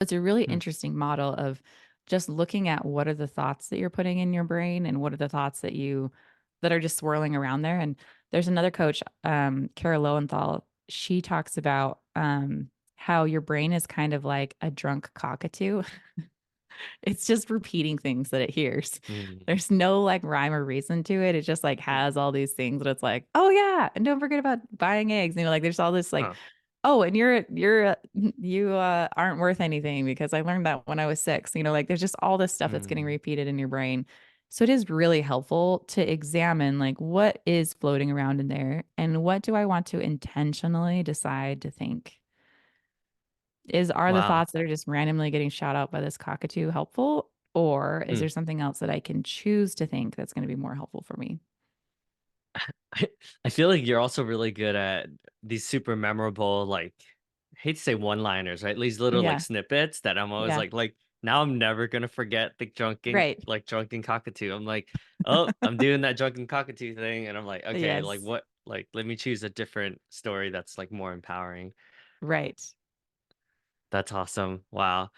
It's a really Mm, interesting model of just looking at what are the thoughts that you're putting in your brain and what are the thoughts that are just swirling around there. And there's another coach, Kara Lowenthal. She talks about how your brain is kind of like a drunk cockatoo. It's just repeating things that it hears. mm, There's no like rhyme or reason to it. It just like has all these things that it's like, oh yeah, and don't forget about buying eggs. Like there's all this like, huh. oh, and you aren't worth anything because I learned that when I was 6. Like there's just all this stuff that's getting Mm, repeated in your brain. So it is really helpful to examine like what is floating around in there and what do I want to intentionally decide to think? Are the wow. thoughts that are just randomly getting shot out by this cockatoo helpful? Or is Mm. there something else that I can choose to think that's going to be more helpful for me? I feel like you're also really good at these super memorable, like, I hate to say one-liners, right? These little like Yeah. snippets that I'm always Yeah. like now I'm never gonna forget the Right. drunken cockatoo. I'm like, oh, I'm doing that drunken cockatoo thing, and I'm like, okay, like Yes. what? Like, let me choose a different story that's like more empowering. Right. That's awesome. Wow.